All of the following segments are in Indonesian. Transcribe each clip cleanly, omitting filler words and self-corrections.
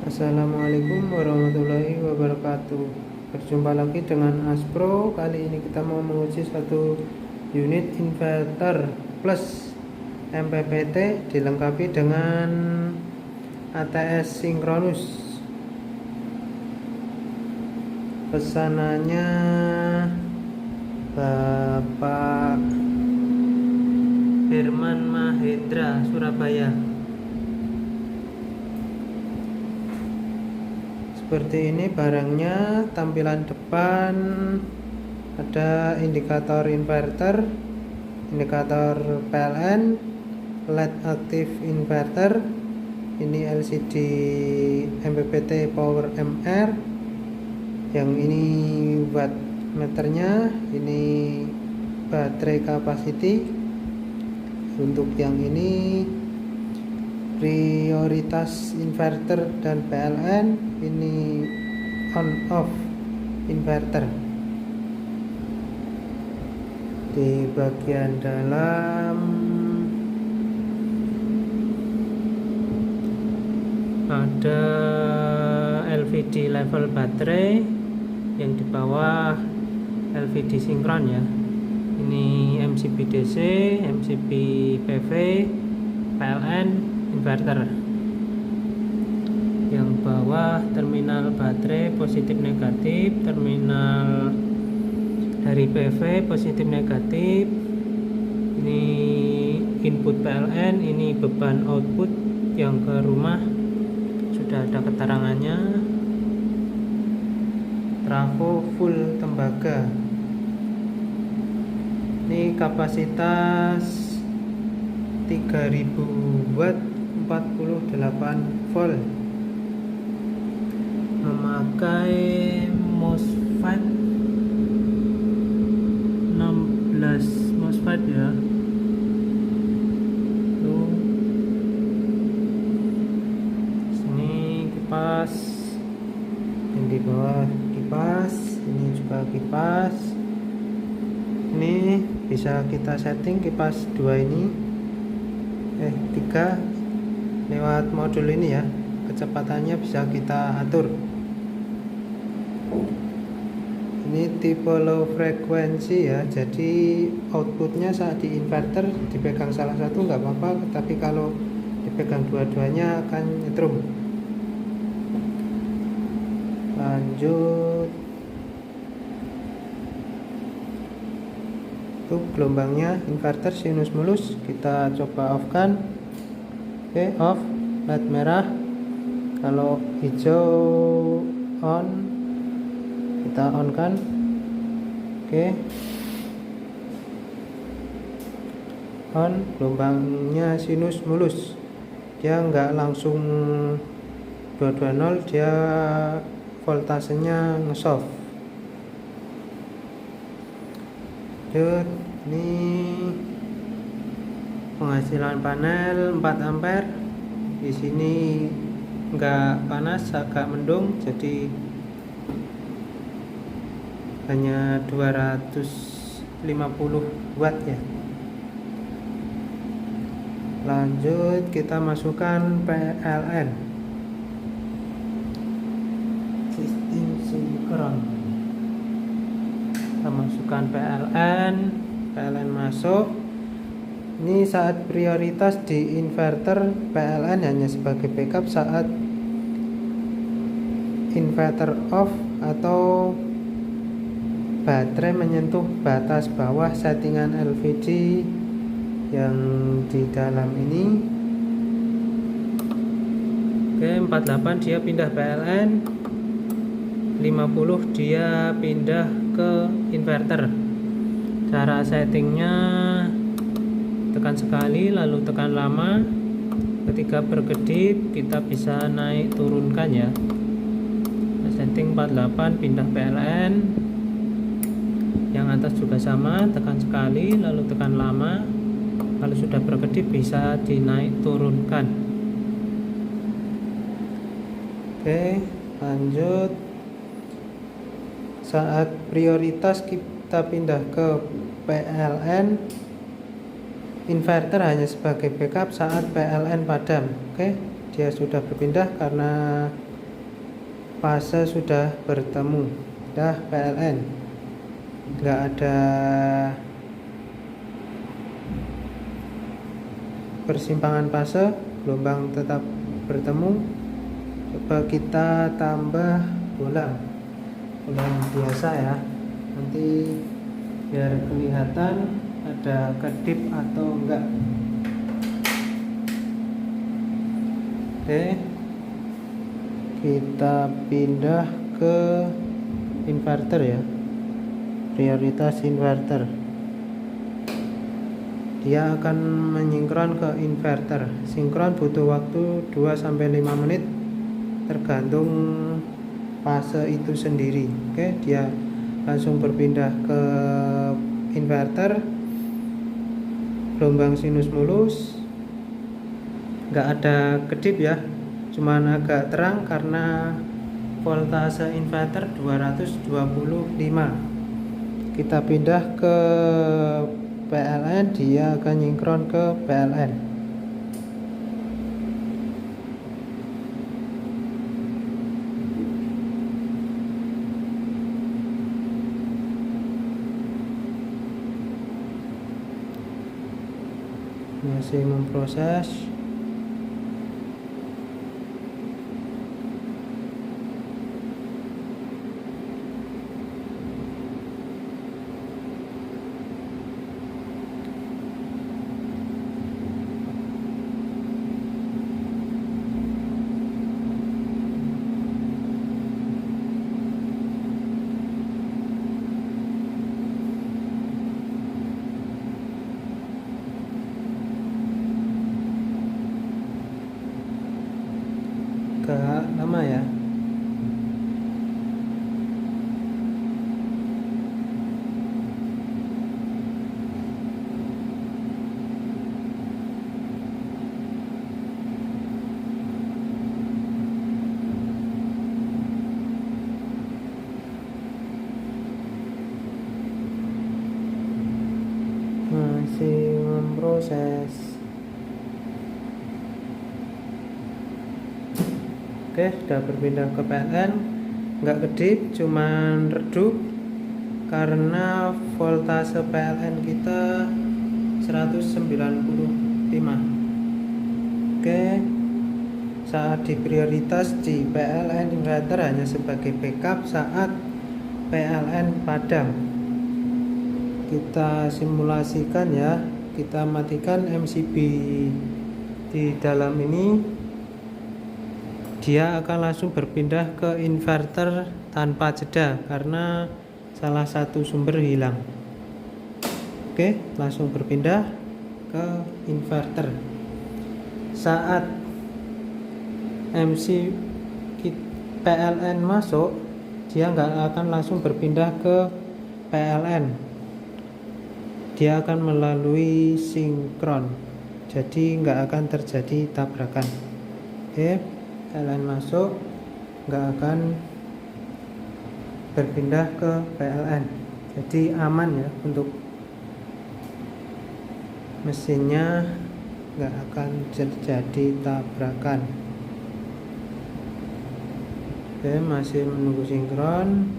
Assalamualaikum warahmatullahi wabarakatuh. Berjumpa lagi dengan Aspro. Kali ini kita mau menguji satu unit inverter plus MPPT dilengkapi dengan ATS sinkronus. Pesanannya Bapak Herman Mahendra, Surabaya. Seperti ini barangnya. Tampilan depan ada indikator inverter, indikator PLN, LED aktif inverter. Ini LCD MPPT power MR. Yang ini watt meternya, ini baterai capacity. Untuk yang ini prioritas inverter dan PLN, ini on off inverter. Di bagian dalam ada LVD level baterai, yang di bawah LVD sinkron ya. Ini MCB DC, MCB PV, PLN, inverter. Yang bawah terminal baterai positif negatif, terminal dari PV positif negatif. Ini input PLN, ini beban output yang ke rumah, sudah ada keterangannya. Trafo full tembaga. Ini kapasitas 3000 watt, 48 volt. Memakai MOSFET 16 MOSFET ya. Tuh. Sini kipas. Yang di bawah kipas, ini juga kipas. Ini bisa kita setting kipas 2 ini 3 lewat modul ini ya. Kecepatannya bisa kita atur. Ini tipe low frekuensi ya, jadi outputnya saat di inverter dipegang salah satu nggak apa-apa, tapi kalau dipegang dua-duanya akan nyetrum. Lanjut, tuh gelombangnya inverter sinus mulus. Kita coba off kan. Oke, off. LED merah. Kalau hijau on, kita on kan. Oke, on. Gelombangnya sinus mulus, dia nggak langsung 220, dia voltasenya nge-soft. Ini penghasilan panel 4 ampere. Di sini enggak panas, agak mendung, jadi hanya 250 watt ya. Lanjut, kita masukkan PLN, sistem sinkron. Kita masukkan PLN masuk. Ini saat prioritas di inverter, PLN hanya sebagai backup saat inverter off atau baterai menyentuh batas bawah settingan LVD yang di dalam ini. Oke, 48 dia pindah PLN, 50 dia pindah ke inverter. Cara settingnya tekan sekali lalu tekan lama. Ketika berkedip kita bisa naik turunkan ya. Setting 48 pindah PLN. Yang atas juga sama, tekan sekali lalu tekan lama. Kalau sudah berkedip bisa dinaik turunkan. Oke, lanjut. Saat prioritas kita pindah ke PLN, inverter hanya sebagai backup saat PLN padam. Oke, dia sudah berpindah karena fase sudah bertemu, dah PLN, nggak ada persimpangan fase, gelombang tetap bertemu. Coba kita tambah bola biasa ya, nanti biar kelihatan ada kedip atau enggak. Oke, kita pindah ke inverter ya, prioritas inverter. Dia akan menyinkron ke inverter. Sinkron butuh waktu 2-5 menit tergantung fase itu sendiri. Oke, dia langsung berpindah ke inverter. Gelombang sinus mulus, nggak ada kedip ya, cuman agak terang karena voltase inverter 225. Kita pindah ke PLN, dia akan sinkron ke PLN. Masih memproses. Agak lama ya. Masih memproses. Oke, sudah berpindah ke PLN. Nggak kedip, cuman redup karena voltase PLN kita 195. Oke, saat di prioritas di PLN inverter hanya sebagai backup saat PLN padam. Kita simulasikan ya, kita matikan MCB di dalam ini. Dia akan langsung berpindah ke inverter tanpa jeda karena salah satu sumber hilang. Oke, langsung berpindah ke inverter. Saat MC PLN masuk, dia nggak akan langsung berpindah ke PLN. Dia akan melalui sinkron, jadi nggak akan terjadi tabrakan. Oke, PLN masuk, nggak akan berpindah ke PLN, jadi aman ya untuk mesinnya, nggak akan terjadi tabrakan. Oke, masih menunggu sinkron.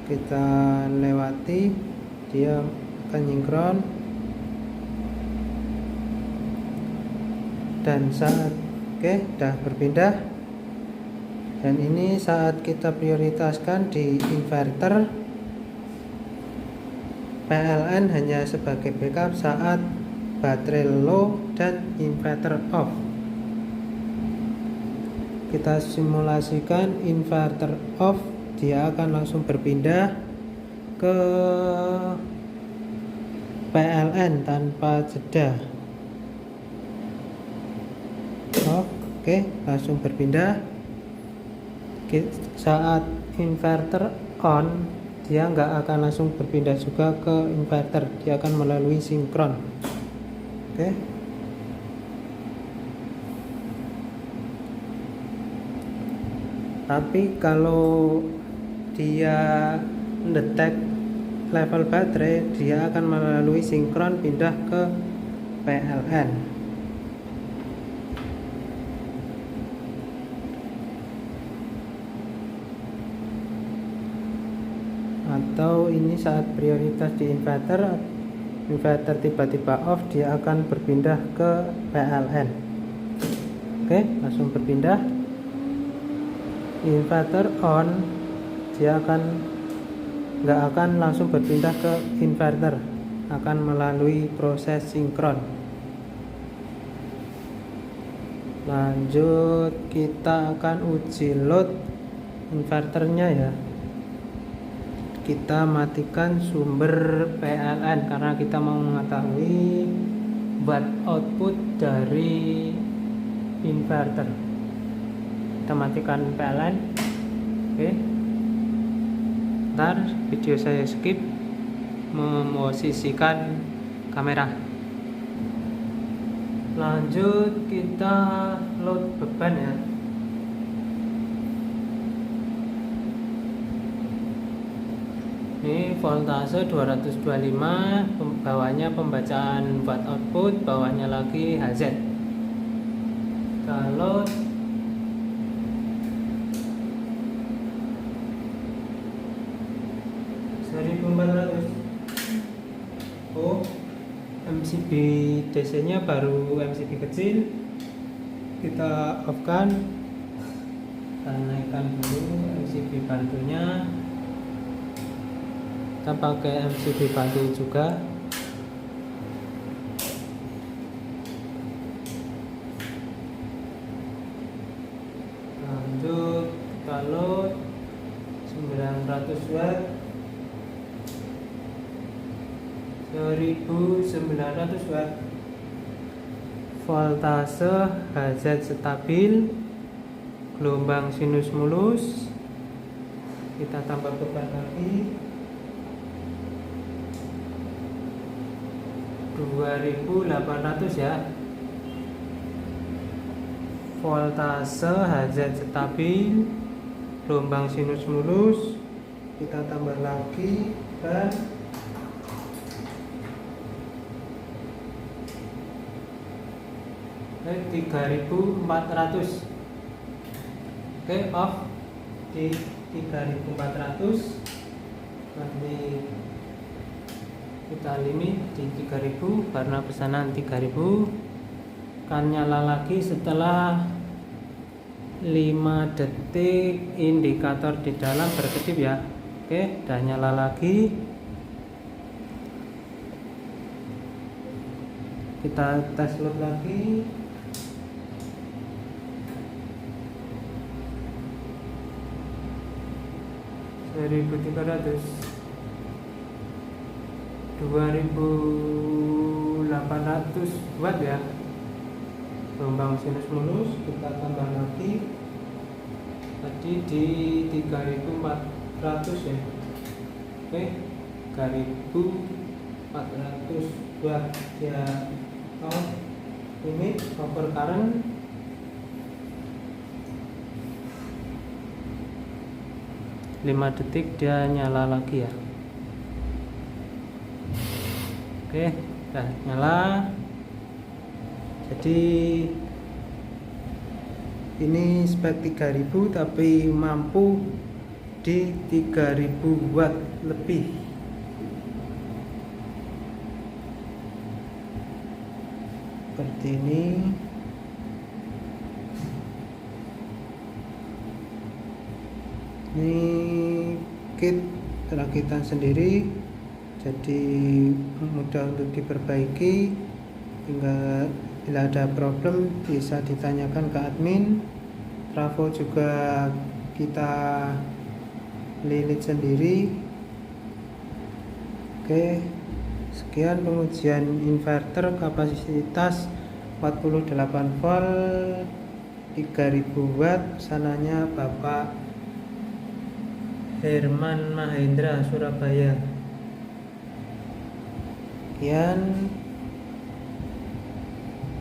Kita lewati, dia akan sinkron. Dan saat udah berpindah, dan ini saat kita prioritaskan di inverter, PLN hanya sebagai backup saat baterai low dan inverter off. Kita simulasikan inverter off, dia akan langsung berpindah ke PLN tanpa jeda. Oke, langsung berpindah. Saat inverter on, dia nggak akan langsung berpindah juga ke inverter, dia akan melalui sinkron. Oke, tapi kalau dia mendetek level baterai, dia akan melalui sinkron pindah ke PLN. atau ini saat prioritas di inverter tiba-tiba off, dia akan berpindah ke PLN. Oke, langsung berpindah. Inverter on, dia nggak akan langsung berpindah ke inverter, akan melalui proses sinkron. Lanjut, kita akan uji load inverternya ya. Kita matikan sumber PLN karena kita mau mengetahui watt output dari inverter. Kita matikan PLN. Oke. Ntar video saya skip memosisikan kamera. Lanjut, kita load beban ya. Ini voltase 225, bawahnya pembacaan watt output, bawahnya lagi HZ. Kalau 1400. Oh, MCB DC nya baru MCB kecil, kita off kan. Kita naikkan dulu MCB bantunya. Kita pakai MCB bantu juga. Lanjut, kalau 900 watt 1900 watt, voltase HZ stabil, gelombang sinus mulus. Kita tambah beban lagi 2800 ya. Voltase HZ stabil, gelombang sinus mulus. Kita tambah lagi dan 3400. Oke, off di 3400. Nanti kita limit di 3000 karena pesanan 3000. Akan nyala lagi setelah 5 detik indikator di dalam berkedip ya. Oke, udah nyala lagi. Kita tes load lagi. 1300, 2800 watt ya. Gelombang sinus mulus. Kita tambah lagi, tadi di 3400 ya. Oke, 3400 watt ya. Limit over current. Lima detik dia nyala lagi ya. Oke, udah nyala. Jadi ini spek 3000 tapi mampu di 3000 watt lebih. Seperti ini. Ini kit rakitan sendiri, jadi mudah untuk diperbaiki. Tinggal bila ada problem bisa ditanyakan ke admin. Trafo juga kita lilit sendiri. Oke, sekian pengujian inverter kapasitas 48 volt 3000 watt. Pesanannya Bapak Herman Mahendra, Surabaya. Sekian,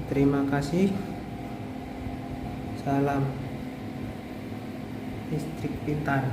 terima kasih. Salam listrik pintar.